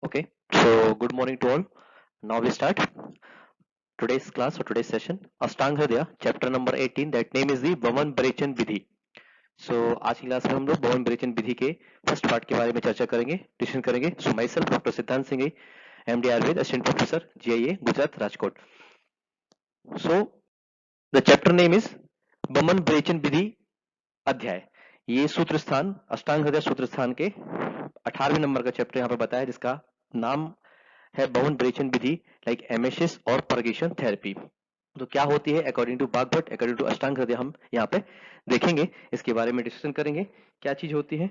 Okay, so good morning to all. Now we start today's class or today's session. Ashtang Hridaya, chapter number 18. That name is the Bhavan Brechan Vidhi. So आज की class में हम लोग भवन ब्रेचन विधि के first part के बारे में चर्चा करेंगे, डिस्कशन करेंगे. सो माई सेल्फ डॉक्टर सिद्धांत Singh, MD Ayurveda, assistant professor, GIA, Gujarat, Rajkot. So the chapter name is Boman ब्रेचन विधि अध्याय. ये सूत्र स्थान अष्टांग हृदय सूत्र स्थान के 18वें नंबर का चैप्टर यहाँ पे बताया, जिसका नाम है बवन ब्रेचन विधि, लाइक एमेसिस और परगेशन थेरेपी. तो क्या होती है अकॉर्डिंग टू बागभट्ट, अकॉर्डिंग टू अष्टांग हृदय, हम यहाँ पे देखेंगे, इसके बारे में डिस्कशन करेंगे क्या चीज होती है.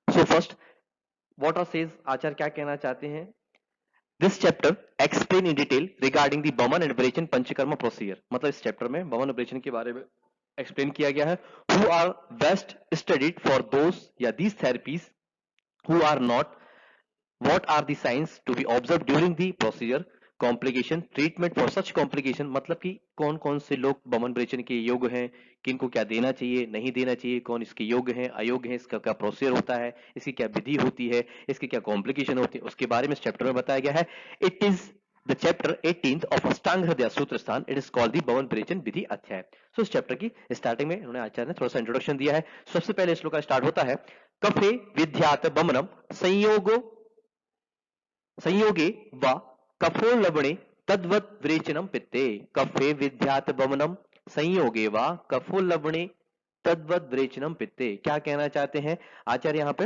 So first what are says, Acharya क्या कहना चाहते हैं. This chapter explain in detail regarding the vaman and virechan panchakarma procedure. मतलब इस चैप्टर में बमन और ब्रेचन के बारे में एक्सप्लेन किया गया है. Who are best studied for those या these therapies who are not, what are the signs to be observed during the procedure, complication, treatment for such complication. मतलब कि कौन कौन से लोग बमन ब्रेचन के योग्य हैं, किनको क्या देना चाहिए, नहीं देना चाहिए, कौन इसके योग्य हैं, अयोग्य हैं, इसका क्या प्रोसीजर होता है, इसकी क्या विधि होती है, इसकी क्या कॉम्प्लिकेशन होती है, उसके बारे में इस चैप्टर में बताया गया है. It is the chapter 18th of अष्टांग हृदय सूत्र स्थान. It is called the Boman ब्रेचन विधि अध्याय. सो इस चैप्टर की स्टार्टिंग में उन्होंने आचार्य ने थोड़ा सा इंट्रोडक्शन दिया है. सबसे पहले श्लोक का स्टार्ट होता है कफे विद्यात बमनम संयोगो संयोगे व कफो लवणे तद्वत विरेचनम पित्ते. कफे विद्यात बमनम संयोगे व कफो लवणे तद्वत विरेचनम पित्ते. क्या कहना चाहते हैं आचार्य यहाँ पे?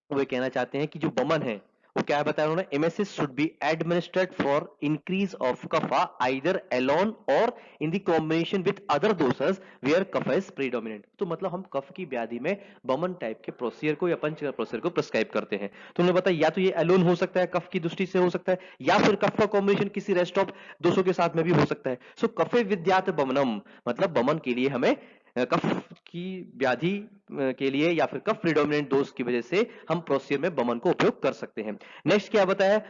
वो कहना चाहते हैं कि जो बमन है वो क्या बताया उन्होंने, MSS should be administered for increase of kapha either alone or in the combination with other doshas where kapha is predominant. तो मतलब हम कफ की व्याधि में बमन टाइप के प्रोसीजर को या पंच प्रोसीजर को प्रिस्क्राइब करते हैं. तो उन्होंने बताया या तो ये अलोन हो सकता है, कफ की दृष्टि से हो सकता है, या फिर कफ का कॉम्बिनेशन किसी रेस्ट ऑफ दोषों के साथ में भी हो सकता है. सो कफे विद्यात बमनम मतलब बमन के लिए हमें कफ की व्याधि के लिए या फिर कफ प्रीडोमिनेंट दोष की वजह से हम प्रोसीजर में बमन को उपयोग कर सकते हैं. नेक्स्ट क्या बताया,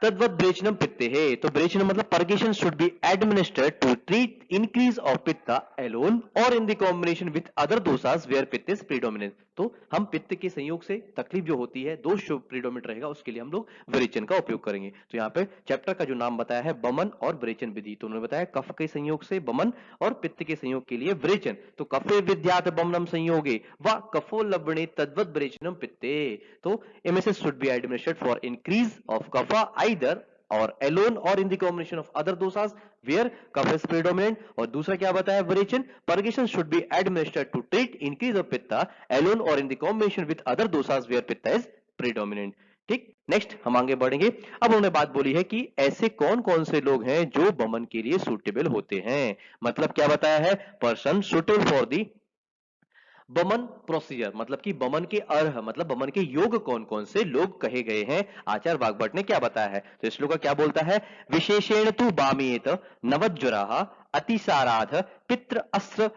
तद्वत ब्रेचनम पित्ते है. तो ब्रेचनम मतलब purgation should be administered to treat increase of pitta alone or in the combination with other doshas where pitta is predominant. तो हम पित्त के संयोग से तकलीफ जो होती है, दोष जो प्रीडोमिनेंट रहेगा, उसके लिए हम लोग ब्रेचन का उपयोग करेंगे. तो यहाँ पे चैप्टर का जो नाम बताया है बमन और ब्रेचन विधि. तो उन्होंने बताया कफ के संयोग से बमन और पित्त के संयोग के लिए ब्रेचन. तो कफे विद्यात बमनम संयोगे व कफो लवणे तद्वत ब्रेचनम पित्ते. तो MSS should be administered for increase of kapha either or alone or in the combination of other dosas where cough is predominant. और दूसरा क्या बताया ब्रेचन, purgation should be administered to treat increase of pitta alone or in the combination with other dosas where pitta is predominant. ठीक, next हम आगे बढ़ेंगे. अब उन्होंने बात बोली है कि ऐसे कौन कौन से लोग हैं जो बमन के लिए सुटेबल होते हैं. मतलब क्या बताया है, person suitable for the Boman procedure. मतलब कि बमन के अर्ह मतलब बमन के योग कौन कौन से लोग कहे गए हैं, आचार्य वाग्भट ने क्या बताया है. तो इस श्लोक का क्या बोलता है, विशेषेण तु बामेत नवज्वराः अतिसाराध पित्र अस्त्र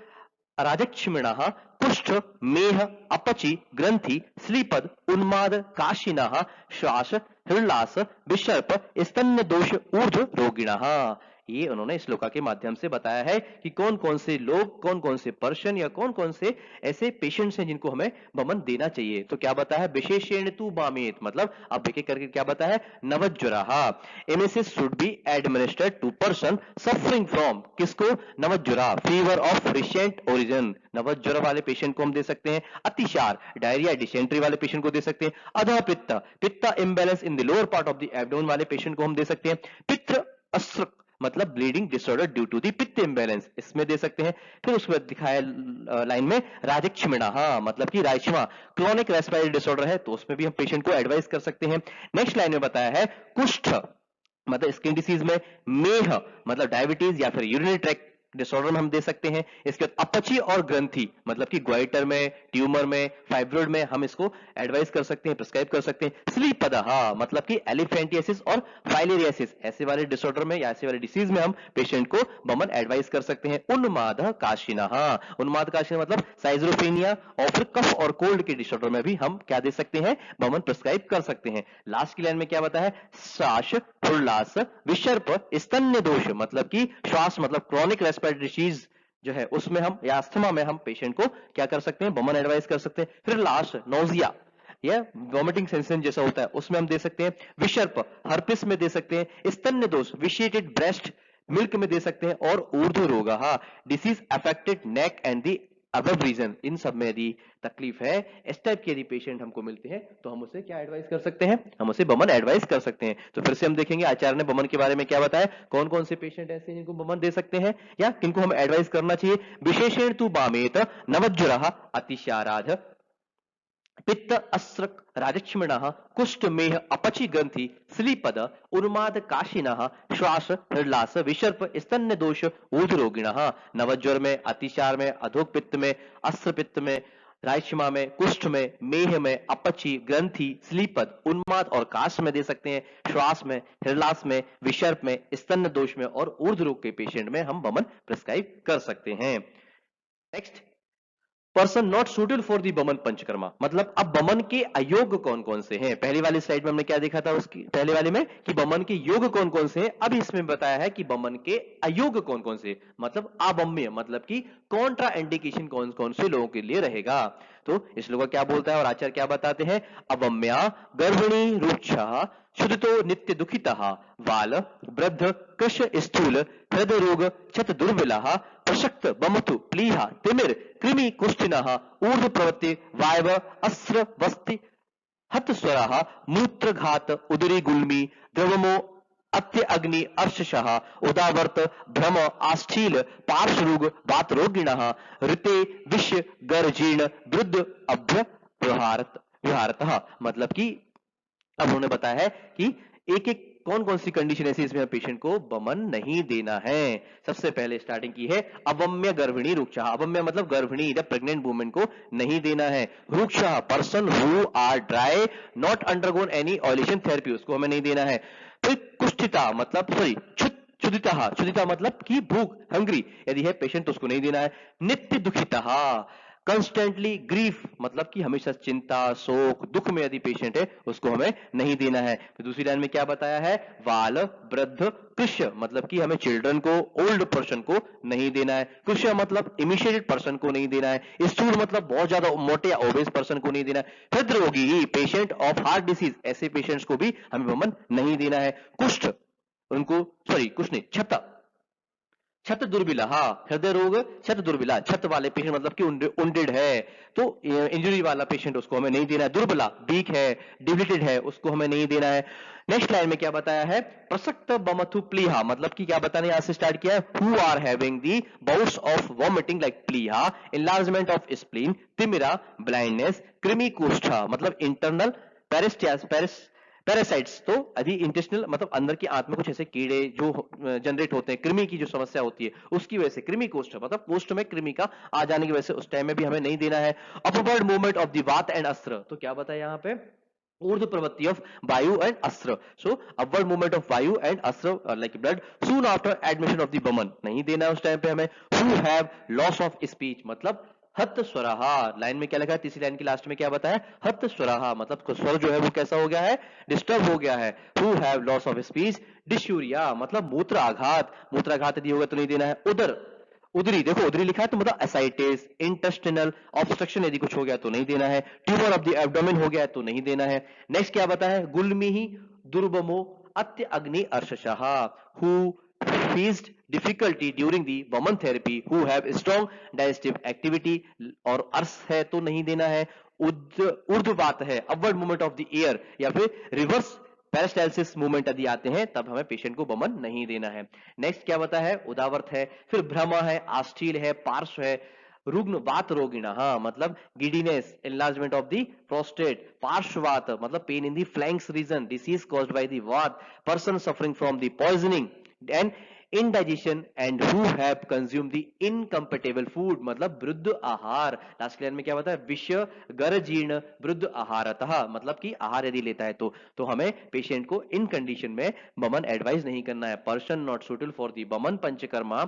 राजक्षिमिणः कुष्ठ मेह अपचि ग्रंथि श्रीपद उन्माद काशिनः श्वास हृल्लास विसर्प स्तन्य दोष ऊर्ध्व रोगिणः. ये उन्होंने श्लोका के माध्यम से बताया है कि कौन कौन से लोग, कौन कौन से पर्सन या कौन कौन से ऐसे पेशेंट्स हैं जिनको हमें बमन देना चाहिए. तो क्या बताया है, विशेषेण तु बामेत मतलब अब एक एक करके क्या बताया है, नवज्वराः emesis should be administered to person suffering from, किसको, नवज्वरा फीवर ऑफ रिसेंट ओरिजिन. नवज्वर वाले पेशेंट को हम दे सकते हैं. अतिसार डायरिया डिसेंट्री वाले पेशेंट को दे सकते हैं. अधः पित्त pitta imbalance in the lower part of the abdomen वाले पेशेंट को हम दे सकते हैं. पित्र अस्त्र मतलब bleeding disorder due to the pitta imbalance, इसमें दे सकते हैं. फिर उसके बाद दिखाया लाइन में राजक्षिमिणा, मतलब कि राजक्षिमा क्रोनिक रेस्पिरेटरी डिसऑर्डर है, तो उसमें भी हम पेशेंट को एडवाइस कर सकते हैं. नेक्स्ट लाइन में बताया है कुष्ठ मतलब स्किन डिसीज में, मेह मतलब डायबिटीज या फिर यूरिनरी ट्रैक्ट डिसऑर्डर में हम दे सकते हैं. इसके बाद अपची और ग्रंथि मतलब कि ग्वाइटर में, ट्यूमर में, फाइब्रोइड में हम इसको एडवाइस कर सकते हैं, प्रिस्क्राइब कर सकते हैं. स्लीपदः मतलब कि एलिफेंटियासिस और फाइलेरियासिस ऐसे वाले डिसऑर्डर में या ऐसे वाले डिसीज में हम पेशेंट को बमन एडवाइस कर सकते हैं. उन्माद काशिनः, उन्माद काशिना मतलब साइजोफ्रेनिया और फिर कफ और कोल्ड के डिसऑर्डर में भी हम क्या दे सकते हैं, बमन प्रिस्क्राइब कर सकते हैं. लास्ट की लाइन में क्या बताया है, श्वास उल्लास विसर्प स्तन्य दोष मतलब कि श्वास मतलब क्रोनिक रेस्पिरेटरी डिसीज जो है उसमें हम या अस्थमा में हम पेशेंट को क्या कर सकते हैं, बमन एडवाइस कर सकते हैं. फिर लास्ट नोजिया या वॉमिटिंग सेंसेशन जैसा होता है उसमें हम दे सकते हैं, विषर्प हर्पिस में दे सकते हैं, स्तन्य दोष विशिएटेड ब्रेस्ट मिल्क में दे सकते हैं, और ऊर्ध्व रोग disease affected neck and the above region, इन सब में यदि तकलीफ है, इस टाइप के यदि पेशेंट हमको मिलते हैं तो हम उसे क्या एडवाइस कर सकते हैं, हम उसे बमन एडवाइस कर सकते हैं। तो फिर से हम देखेंगे आचार्य ने बमन के बारे में क्या बताया, कौन कौन से पेशेंट ऐसे हैं जिनको बमन दे सकते हैं या किनको हम एडवाइस करना चाहिए। विशेषण तु बामेत नवज्वर अतिशाराध पित्त अस्रक राजक्ष्मिणः कुष्ठमेह अपची ग्रंथि श्लीपद उन्माद काशिनः श्वास हृदलास विसर्प स्तन्य दोष ऊर्ध्वरोगिणः, नवज्वर में, अतिसार में, अधोक पित्त में, अस्र पित्त में, राजक्षमा में, कुष्ठ में, मेह में, अपची, ग्रंथि, श्लीपद, उन्माद और काश में दे सकते हैं, श्वास में, हृदलास में, विसर्प में, स्तन्य दोष में और ऊर्ध्व रोग के पेशेंट में हम बमन प्रिस्क्राइब कर सकते हैं। Next, person not suitable for दी बमन पंचकर्मा, मतलब अब बमन के अयोग्य कौन कौन से हैं। पहली वाली स्लाइड में हमने क्या देखा था, उसकी पहले वाले में कि बमन के योग्य कौन कौन से हैं, अब इसमें बताया है कि बमन के अयोग्य कौन कौन से, मतलब अबम्य, मतलब कि कॉन्ट्रा इंडिकेशन कौन कौन से लोगों के लिए रहेगा। तो इस लोग क्या बोलता है और आचार्य क्या बताते हैं, अबम्या गर्भिणी रुक्षा शुद्धतो नित्य दुखिता बाल वृद्ध कृश स्थूल हृदय रोग क्षत दुर्बला प्रशक्त बमतु प्लीहा तिमिर कृमि कुष्ठिनः ऊर्ध्व प्रवृत्ति वायव अस्र वस्ति हत स्वरः मूत्रघात उदरी गुल्मी द्रवमो अत्य अग्नि अर्शशः उदावर्त भ्रम आस्थील पार्श्वरोग वात रोगिणः ऋते विष गर्जीर्ण वृद्ध अभ्य विहारतः, मतलब कि अब उन्होंने बताया है कि एक एक कौन कौन सी कंडीशन ऐसी इसमें पेशेंट को बमन नहीं देना है। सबसे पहले स्टार्टिंग की है अवम्य गर्भिणी रुक्षा, अवम्य मतलब गर्भिणी या प्रेग्नेंट वुमेन को नहीं देना है। रुक्षा person who are dry not undergone any oilation therapy, उसको हमें नहीं देना है। फिर कुष्ठिता मतलब सॉरी क्षुधिता, क्षुधिता मतलब कि भूख हंग्री यदि है पेशेंट तो उसको नहीं देना है। नित्य दुखिता कंस्टेंटली ग्रीफ मतलब कि हमेशा चिंता शोक दुख में यदि पेशेंट है उसको हमें नहीं देना है। तो दूसरी लाइन में क्या बताया है, बाल वृद्ध कृष्य मतलब कि हमें चिल्ड्रन को ओल्ड पर्सन को नहीं देना है। कृष्य मतलब इमिशिएटेड पर्सन को नहीं देना है। स्थूल मतलब बहुत ज्यादा मोटे या ओबेस पर्सन को नहीं देना है। हृदय पेशेंट ऑफ हार्ट डिसीज ऐसे पेशेंट्स को भी हमें बमन नहीं देना है। कुष्ठ उनको सॉरी कुछ नहीं छत छत दुर्बिला, हृदय रोग छत दुर्बिला, छत वाले पेशेंट मतलब कि उंडेड है तो इंजरी वाला पेशेंट उसको हमें नहीं देना है। दुर्बला वीक है डिबिलिटेड है उसको हमें नहीं देना है। नेक्स्ट लाइन में क्या बताया है, प्रसक्त बमथु प्लीहा मतलब कि क्या बताने यहां से स्टार्ट किया है, who are having the bouts of vomiting like प्लीहा enlargement ऑफ स्प्लीन तिमिरा ब्लाइंडनेस कृमि कोष्ठा मतलब इंटरनल पैरासाइट्स, तो अभी इंटेस्टिनल मतलब अंदर की आंत में कुछ ऐसे कीड़े जो जनरेट होते हैं, कृमि की जो समस्या होती है उसकी वजह से कृमि कोष्ठ मतलब कोष्ठ में कृमि का आ जाने की वजह से उस टाइम में भी हमें नहीं देना है। अपवर्ड मूवमेंट ऑफ द वात एंड अस्त्र, तो क्या बताया यहाँ पे, ऊर्ध्व प्रवृत्ति ऑफ वायु एंड अस्त्र, सो अपवर्ड मूवमेंट ऑफ वायु एंड अस्त्र like blood soon after admission of the Boman नहीं देना है उस टाइम पे हमें। Who have loss of speech मतलब हत स्वरहा, लाइन में क्या लिखा है तीसरी लाइन की लास्ट में क्या बताया, हत स्वरहा मतलब स्वर जो है वो कैसा हो गया है, डिस्टर्ब हो गया है। Who have loss of speech dysuria मतलब मूत्र आघात, मूत्राघात यदि होगा तो नहीं देना है। उदर उदरी देखो उदरी लिखा है तो मतलब एसाइटिस इंटेस्टिनल ऑब्स्ट्रक्शन यदि कुछ हो गया तो नहीं देना है। ट्यूमर ऑफ द एब्डोमेन हो गया तो नहीं देना है। नेक्स्ट क्या बताया है, गुल्मी ही दुर्बमो अत्य अग्नि अर्शशः who faced difficulty during the woman therapy who have strong digestive activity और अर्श है तो नहीं देना है। ऊर्ध्ववात है upward movement of the air या फिर रिवर्स पेरिस्टालसिस मूवमेंट यदि आते हैं तब हमें पेशेंट को बमन नहीं देना है। नेक्स्ट क्या बताया है, उदावर्त है, फिर भ्रम है, आस्टील है, पार्श्व है, रुग्ण वात रोगिण मतलब giddiness enlargement of the prostate, पार्श्ववात मतलब pain in the flanks region disease caused by the vata, person suffering from the poisoning and indigestion and who have consumed the incompatible food मतलब वृद्ध आहार। लास्ट लाइन में क्या बताया, विष गर्जीर्ण वृद्ध आहारतः मतलब कि आहार यदि लेता है तो हमें पेशेंट को इन कंडीशन में बमन एडवाइस नहीं करना है। Person not suitable for the Boman panchakarma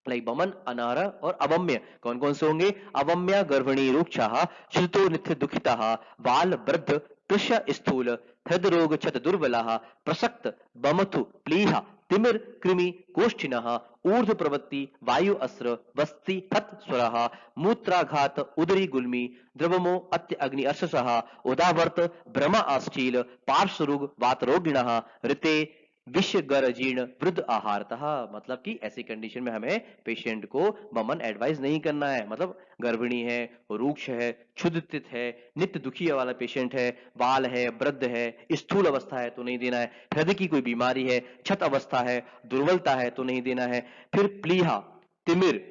like Boman अनार और अवम्य कौन कौन से होंगे, अवम्य गर्भिणी रुक्षा श्रुतो नित्य दुखिता बाल वृद्ध कृष्य स्थूल हृदय रोग क्षत दुर्बला प्रसक्त बमथु प्लीहा तिमिर कृमि कोष्ठिनः ऊर्ध्व प्रवृत्ति वायु अस्त्र वस्ति हत स्वरः मूत्राघात उदरी गुल्मी द्रवमो अत्य अग्नि अर्शसः उदावर्त ब्रह्म आश्चील पार्श्वरोग वातरोगिणः ऋते विषगर जीर्ण वृद्ध आहारतः। मतलब कि ऐसी कंडीशन में हमें पेशेंट को वमन एडवाइस नहीं करना है। मतलब गर्भिणी है, रूक्ष है, क्षुधित है, नित्य दुखी वाला पेशेंट है, बाल है, वृद्ध है, स्थूल अवस्था है तो नहीं देना है, हृदय की कोई बीमारी है, छत अवस्था है, दुर्बलता है तो नहीं देना है। फिर प्लीहा, तिमिर,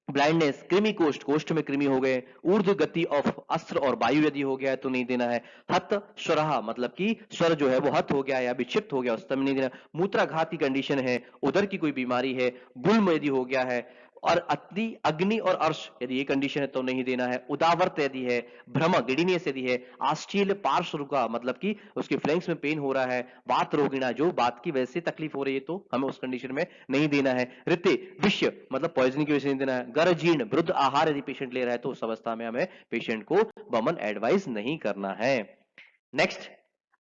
ब्लाइंडनेस, कृमि कोष्ठ, कोष्ठ में कृमि हो गए, ऊर्ध्व गति ऑफ अस्त्र और वायु यदि हो गया है तो नहीं देना है। हत स्वरहा, मतलब कि स्वर जो है वो हत हो गया या विक्षिप्त हो गया उस समय नहीं देना। मूत्राघात की कंडीशन है, उदर की कोई बीमारी है, गुल्म यदि हो गया है और अति अग्नि और अर्श यदि ये कंडीशन है तो नहीं देना है। उदावर्त यदि है, भ्रम गिडीनियस यदि है, आस्टील पार्श्वरुका मतलब कि उसके फ्लैंक्स में पेन हो रहा है, वात रोगिणा जो बात की वजह से तकलीफ हो रही है तो हमें उस कंडीशन में नहीं देना है। ऋते विषय मतलब पॉइजनिंग की वजह से नहीं देना है। गर्जीर्ण वृद्ध आहार यदि पेशेंट ले रहा है तो उस अवस्था में हमें पेशेंट को वमन एडवाइस नहीं करना है। नेक्स्ट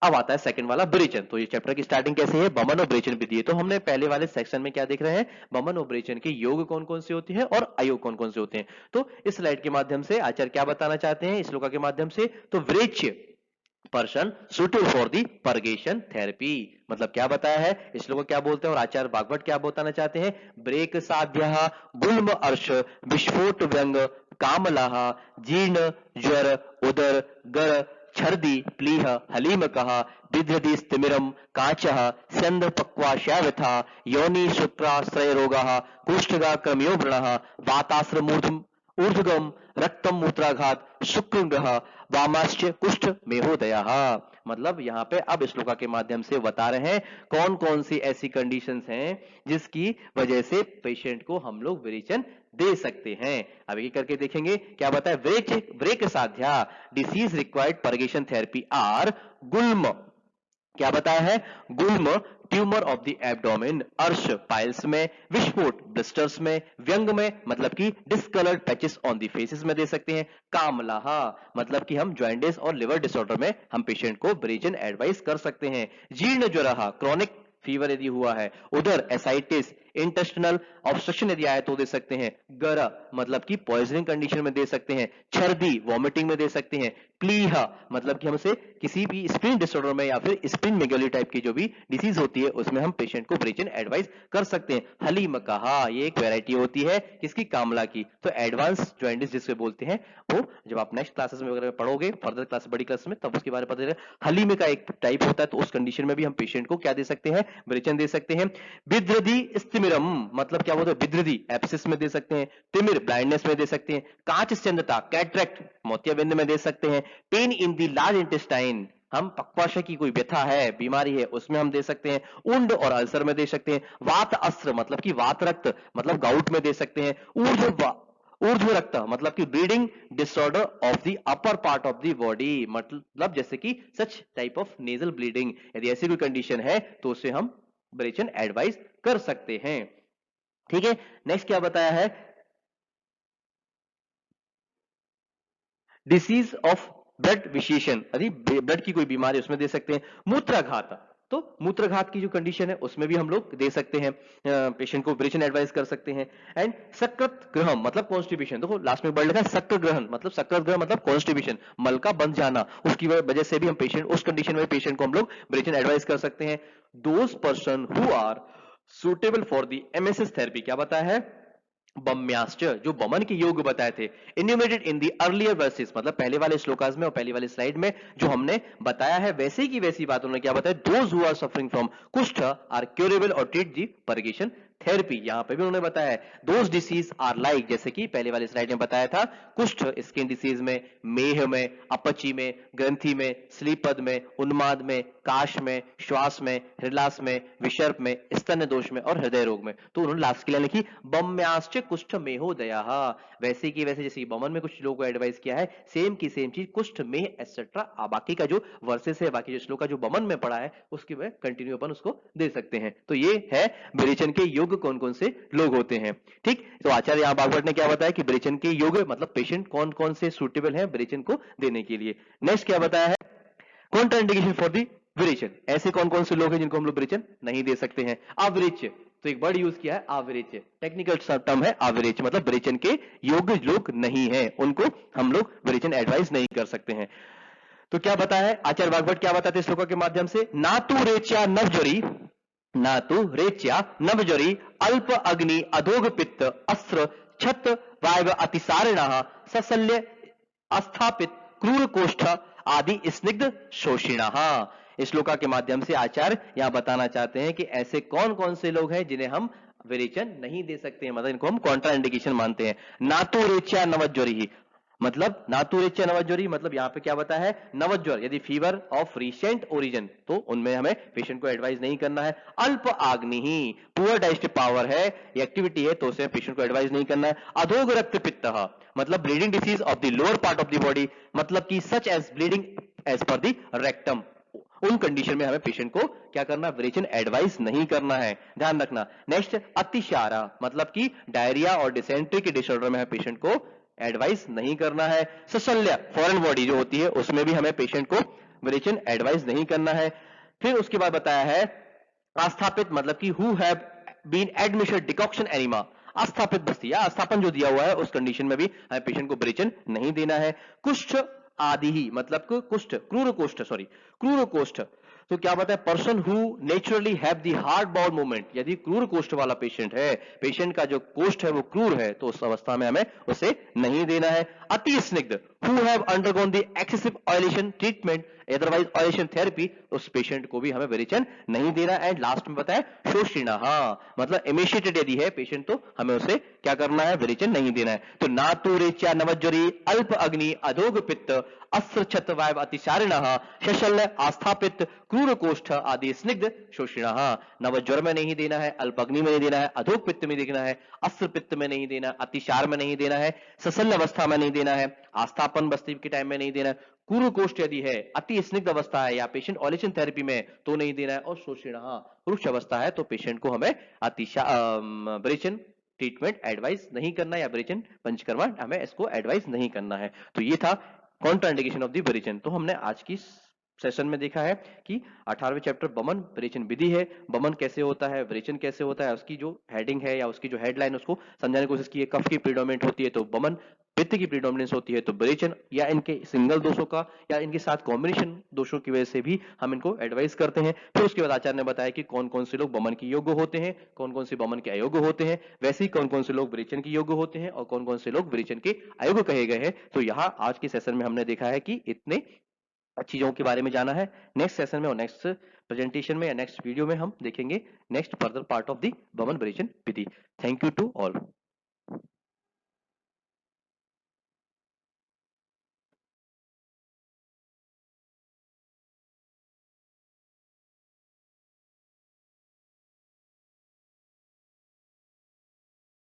अब आता है सेकंड वाला ब्रेचन। तो ये चैप्टर की स्टार्टिंग कैसे है, बमन और ब्रेचन विधि है। तो हमने पहले वाले सेक्शन में क्या देख रहे हैं, बमन और ब्रेचन के योग कौन कौन से होते हैं और अयोग कौन कौन से होते हैं। तो इस स्लाइड के माध्यम से आचार्य क्या बताना चाहते हैं, इस श्लोका के माध्यम से, तो व्रेच्य person suitable for the purgation therapy. मतलब क्या बताया है, इस लोग क्या बोलते हैं और आचार्य भागवत क्या बताना चाहते हैं, ब्रेक साध्य गुल्म अर्श विस्फोट व्यंग कामलाह जीर्ण ज्वर उदर गर छर्दी प्लीह हलीम कहा बिद्रदी स्तिमिरम काचः स्यंद पक्वाशयावथा योनि शुक्राश्रय रोगः कुष्ठगा क्रमयो व्रणः वाताश्रमूर्धम ऊर्ध्वगम रक्तम मूत्राघात शुक्रग्रह वामाश्च कुष्ठ मेहोदया। मतलब यहाँ पे अब श्लोका के माध्यम से बता रहे हैं कौन कौन सी ऐसी कंडीशंस हैं जिसकी वजह से पेशेंट को हम लोग विरेचन दे सकते हैं। अब ये करके देखेंगे क्या बताया, ब्रेक साध्या disease required purgation therapy are गुल्म, क्या बताया है, गुल्म ट्यूमर ऑफ द एब्डोमेन, अर्श पाइल्स में, विस्फोट ब्लिस्टर्स में, व्यंग में मतलब कि discoloured patches on the faces में दे सकते हैं, कामलाहा मतलब कि हम जॉइंटिस और लिवर डिसऑर्डर में हम पेशेंट को ब्रेजन एडवाइस कर सकते हैं, जीर्ण ज्वरहा क्रॉनिक फीवर यदि हुआ है, उधर एसाइटिस इंटेस्टिनल ऑब्स्ट्रक्शन यदि आया तो दे सकते हैं, गर मतलब कि पॉइजनिंग कंडीशन में दे सकते हैं, छर्दी वॉमिटिंग में दे सकते हैं, प्लीहा मतलब कि हमसे किसी भी स्प्लीन डिसऑर्डर में या फिर स्प्लीन मेगाली टाइप की जो भी डिसीज होती है उसमें हम पेशेंट को ब्रेचन एडवाइस कर सकते हैं। हलीम कहा ये एक वैरायटी होती है किसकी, कामला की। तो एडवांस जॉइंटिस जिसको बोलते हैं वो जब आप नेक्स्ट क्लासेस में वगैरह पढ़ोगे फर्दर क्लास बड़ी क्लास में तब उसके बारे में पता चलेगा। हलीम का एक टाइप होता है तो उस कंडीशन में भी हम पेशेंट को क्या दे सकते हैं, ब्रेचन दे सकते हैं। बिद्रदी स्तिमिरम मतलब क्या बोलते हैं, बिद्रदी एप्सिस में दे सकते हैं, तिमिर ब्लाइंडनेस में दे सकते हैं, कांच स्यंदता कैटरेक्ट मोतियाबिंद में दे सकते हैं, pain in the large intestine हम पक्वाशय की कोई व्यथा है बीमारी है उसमें हम दे सकते हैं, उंड और अल्सर में दे सकते हैं, वात अस्त्र मतलब कि वात रक्त मतलब गाउट में दे सकते हैं, ऊर्ध्व रक्त मतलब कि bleeding disorder of the upper part of the body मतलब जैसे कि such type of nasal bleeding यदि ऐसी कोई कंडीशन है तो उसे हम ब्रेचन एडवाइस कर सकते हैं। ठीक है, नेक्स्ट क्या बताया है, डिसीज ऑफ ब्लड विशेषण यदि ब्लड की कोई बीमारी उसमें दे सकते हैं, मूत्राघात तो मूत्राघात की जो कंडीशन है उसमें भी हम लोग दे सकते हैं, पेशेंट को ब्रेचन एडवाइस कर सकते हैं। एंड सकृत ग्रहण मतलब कॉन्स्टिपेशन, देखो लास्ट में वर्ड लिखा है सकृत ग्रहण मतलब सकृत ग्रहण मतलब कॉन्स्टिपेशन मल का बंध जाना, उसकी वजह से भी हम पेशेंट उस कंडीशन में पेशेंट को हम लोग ब्रेचन एडवाइस कर सकते हैं। Those person who are suitable for the MSS therapy क्या बताया है, बम्याश्च जो बमन के योग बताए थे, इन्यूमेटेड इन दी अर्लियर वर्सेस मतलब पहले वाले श्लोकास में और पहली वाली स्लाइड में जो हमने बताया है वैसे की वैसी बात उन्होंने क्या बताया, those who are suffering from कुष्ठ आर क्यूरेबल और ट्रीट दी परगेशन थेरेपी। यहां पे भी उन्होंने बताया है दोज डिसीज आर लाइक जैसे कि पहले वाली स्लाइड में बताया था, कुष्ठ स्किन डिसीज में, मेह में, अपची में, ग्रंथि में, स्लीपद में, उन्माद में, काश में, श्वास में, हृदलास में, विसर्प में, स्तन दोष में और हृदय रोग में। तो उन्होंने लास्ट के लिए लिखी बम्याश्च कुष्ठ मेहोदया, वैसे की वैसे जैसे बमन में कुछ लोगों को एडवाइस किया है सेम की सेम चीज कुष्ठ में एक्सेट्रा बाकी का जो वर्सेस है बाकी जो श्लोक का जो बमन में पढ़ा है उसकी वह कंटिन्यू अपन उसको दे सकते हैं। तो ये है विरेचन के योग कौन कौन से लोग होते हैं। ठीक, तो आचार्य यहाँ भागवत ने क्या बताया कि विरेचन के योग मतलब पेशेंट कौन कौन से सुटेबल है विरेचन को देने के लिए। नेक्स्ट क्या बताया है, कॉन्ट्राइंडिकेशन फॉर दी विरेचन। ऐसे कौन कौन से लोग हैं जिनको हम लोग विरेचन नहीं दे सकते हैं? अविरेच्य, तो एक वर्ड यूज किया है अविरेच्य, टेक्निकल टर्म है अविरेच्य, मतलब विरेचन के योग्य लोग नहीं है, उनको हम लोग विरेचन एडवाइस नहीं कर सकते हैं। तो क्या बताया है आचार्य वाग्भट, क्या बताते हैं श्लोका के माध्यम से? ना तू रेच्या नवज्वरी, ना तू रेच्या नवज्वरी अल्प अग्नि अधोग पित्त अस्त्र छत वायव अतिसारिणः सशल्य अस्थापित क्रूर कोष्ठ आदि स्निग्ध शोषिणः। इस श्लोका के माध्यम से आचार्य यहां बताना चाहते हैं कि ऐसे कौन कौन से लोग हैं जिन्हें हम विरेचन नहीं दे सकते हैं, मतलब इनको हम कॉन्ट्रा इंडिकेशन मानते हैं। नातो रेच्या नवज्वरी, मतलब नातुरेच्य नवज्वरी, मतलब यहां पे क्या बताया है? नवज्वर, यदि फीवर ऑफ रिसेंट ओरिजिन, तो उनमें हमें पेशेंट को एडवाइस नहीं करना है। अल्प आग्नि ही, पुअर डाइजेस्टिव पावर है, एक्टिविटी है, तो उसे पेशेंट को एडवाइस नहीं करना है। अधोग रक्त पित्त, मतलब bleeding disease of the lower part of the body, मतलब कि such as bleeding as per the rectum, उन कंडीशन में हमें पेशेंट को क्या करना? विरेचन एडवाइस नहीं करना है, ध्यान रखना। नेक्स्ट अतिसारा, मतलब कि डायरिया और डिसेंट्री के डिसऑर्डर में हमें पेशेंट को एडवाइस नहीं करना है। सशल्य, फॉरेन बॉडी जो होती है उसमें भी हमें पेशेंट को विरेचन एडवाइस नहीं करना है। फिर उसके बाद बताया है आस्थापित, मतलब कि who have been admission decoction enema, आस्थापित बस्ती या आस्थापन जो दिया हुआ है उस कंडीशन में भी हमें पेशेंट को विरेचन नहीं देना है। कुष्ठ आदि ही, मतलब कि कुष्ठ, क्रूर कोष्ठ, सॉरी क्रूर कोष्ठ, तो क्या बताए? Person who naturally have the hard bowel movement, यदि क्रूर कोष्ठ वाला पेशेंट है, पेशेंट का जो कोष्ठ है वो क्रूर है, तो उस अवस्था में हमें उसे नहीं देना है। अति स्निग्ध, who have undergone the excessive oilation treatment otherwise oilation therapy, उस पेशेंट को भी हमें विरेचन नहीं देना। एंड लास्ट में बताया शोषिणा, हाँ मतलब एमिशिएटेड यदि है पेशेंट, तो हमें उसे क्या करना है? विरेचन नहीं देना है। तो नातु रेच्या नवज्वरी अल्प अग्नि अधोग पित्त अस्त्र छत वायव अतिसारिणः शशल्य आस्थापित क्रूर कोष्ठ आदि स्निग्ध शोषिणः। नवज्वर में नहीं देना है, अल्पग्नि में नहीं देना है, अधोग पित्त में देना है, अस्त्र पित्त में नहीं देना, अतिसार में नहीं देना है, सशल्य अवस्था में नहीं देना है, आस्थापन बस्ती के टाइम में नहीं देना है, क्रूर कोष्ठ यदि है, अति स्निग्ध अवस्था है या पेशेंट ऑलेशन थेरेपी में तो नहीं देना है, और शोषिणः रुक्ष अवस्था है तो पेशेंट को हमें विरेचन ट्रीटमेंट एडवाइस नहीं करना, या विरेचन पंचकर्मा हमें इसको एडवाइस नहीं करना है। तो ये था कॉन्ट्राइंडिकेशन ऑफ द विरेचन। तो हमने आज की सेशन में देखा है कि 18वें चैप्टर बमन विरेचन विधि है, बमन कैसे होता है, विरेचन कैसे होता है, उसकी जो हेडिंग है या उसकी जो हेडलाइन उसको समझाने की कोशिश की है। कफ की प्रीडोमिनेंट होती है तो बमन, पित्त की प्रीडोमिनेंस होती है तो विरेचन, या इनके सिंगल दोषों का या इनके साथ कॉम्बिनेशन दोषों की वजह से भी हम इनको एडवाइस करते हैं। फिर उसके बाद आचार्य ने बताया कि कौन कौन से लोग बमन के योग्य होते हैं, कौन कौन से बमन के अयोग्य होते हैं, वैसे ही कौन कौन से लोग विरेचन के योग्य होते हैं और कौन कौन से लोग विरेचन के अयोग्य कहे गए हैं। तो यहाँ आज के सेशन में हमने देखा है कि इतने चीजों के बारे में जाना है। नेक्स्ट सेशन में और नेक्स्ट प्रेजेंटेशन में या नेक्स्ट वीडियो में हम देखेंगे next further part of the बमन विरेचन विधि। Thank you to all.